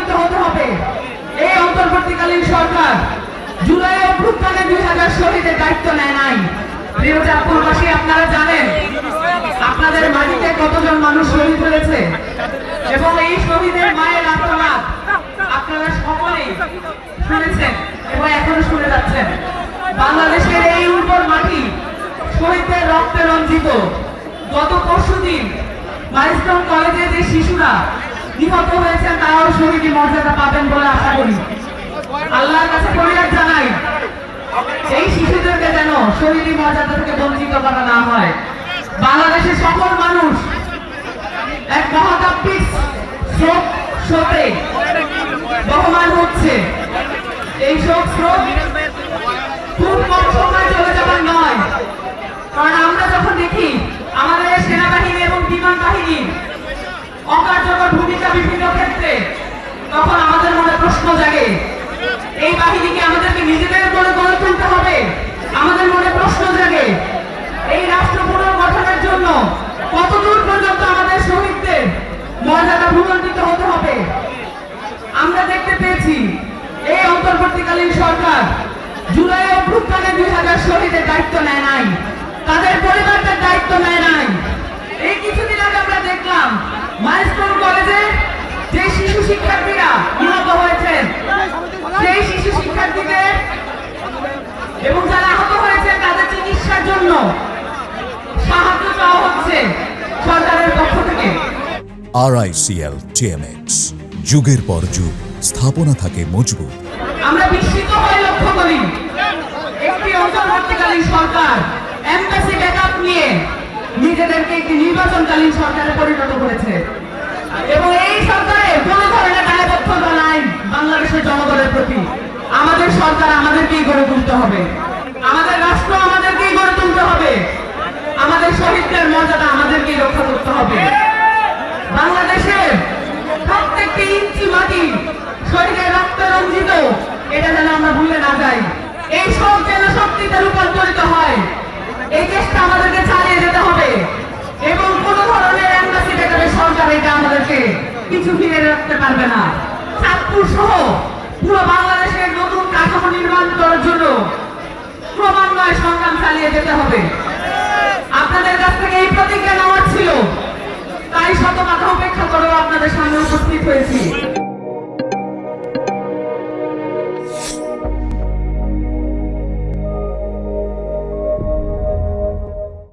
পুনর্গঠিত হতে হবে। এই অন্তর্বর্তীকালীন সরকার জুলাই অভ্যুত্থানে 2000 শহীদের দায়িত্ব নেয় নাই। প্রিয় চাঁদপুরবাসী, আপনারা জানেন আপনাদের মাটিতে কতজন মানুষ শহীদ হয়েছে এবং এই শহীদের মায়ের আত্মনাদ আপনারা সকলেই শুনেছেন এবং এখনো শুনে যাচ্ছেন। বাংলাদেশের এই উর্বর মাটি শহীদদের রক্তে রঞ্জিত। গত পরশুদিন মাইলস্টোন কলেজে যে শিশুরা নিহত হয়েছেন তারাও শহীদ মর্যাদা পাবেন বলে আশা করি। আল্লাহর কাছে ফরিয়াদ জানাই এই শিশুদেরকে যেন শহীদ মর্যাদা থেকে বঞ্চিত করা না হয়। বাংলাদেশের সকল মানুষ এক মহাকাব্যিক শোক স্রোতে বহমান হচ্ছে। এই শোক স্রোত খুব কম সময় চলে যাবার নয়, কারণ আমরা যখন দেখি আমাদের সেনাবাহিনী এবং বিমান বাহিনী অকার্যকর ভূমিকা বিভিন্ন ক্ষেত্রে, তখন আমাদের মনে প্রশ্ন জাগে এই বাহিনীকে আমাদেরকে নিজেদের করে গড়ে তুলতে হবে। আমাদের মনে প্রশ্ন জাগে এই রাষ্ট্র পুনর্গঠনের জন্য কতদূর পর্যন্ত আমাদের শহীদদের মর্যাদা ভূমিত হতে হবে। আমরা দেখতে পেয়েছি এই অন্তর্বর্তীকালীন সরকার জুলাই অভ্যুত্থানে 2000 শহীদের দায়িত্ব নেয় নাই, তাদের পরিবারদের দায়িত্ব নেয় নাই। এই কিছুদিন আগে আমরা দেখলাম মাইলস্টোন কলেজে যে শিশু শিক্ষার্থীরা নিহত হয়েছেন, সেই শিশু শিক্ষার্থীদের এবং যারা আহত হয়েছে তাদের চিকিৎসার জন্য সাহায্য চাওয়া হচ্ছে সরকারের পক্ষ থেকে। RICL TMX, যুগের পর যুগ স্থাপনা থাকে মজবুত। আমরা বিস্মিত হয়ে লক্ষ্য করি একটি অন্তর্বর্তীকালীন সরকার এমবাসি ব্যাকআপ নিয়ে নিজেদেরকে একটি নির্বাচনকালীন সরকারে পরিণত করেছে এবং এই সরকারে কোনো ধরনের দায়বদ্ধতা নাই বাংলাদেশের জনগণের প্রতি। আমাদের সরকার আমাদেরকেই গড়ে তুলতে হবে, আমাদের রাষ্ট্র আমাদেরকেই গড়ে তুলতে হবে, আমাদের শহীদদের মর্যাদা আমাদেরকেই রক্ষা করতে হবে। বাংলাদেশের প্রত্যেকটি ইঞ্চি মাটি শহীদের রক্তে রঞ্জিত, এটা যেন আমরা ভুলে না যাই। এই সব যেন শক্তিতে রূপান্তরিত হয়, এই চেষ্টা আমাদেরকে চালিয়ে যেতে হবে এবং কোন ধরনের এমবাসি বেকারের সরকার এটা আমাদেরকে কিছু ফিরে রাখতে পারবে না। চাঁদপুর সহ পুরো বাংলাদেশের নতুন কাঠামো নির্মাণ করার জন্য ক্রমান্বয়ে সংগ্রাম চালিয়ে যেতে হবে। আপনাদের কাছ থেকে এই প্রতিজ্ঞা নেওয়ার ছিল, তাই শত বাধা উপেক্ষা করেও আপনাদের সামনে উপস্থিত হয়েছি।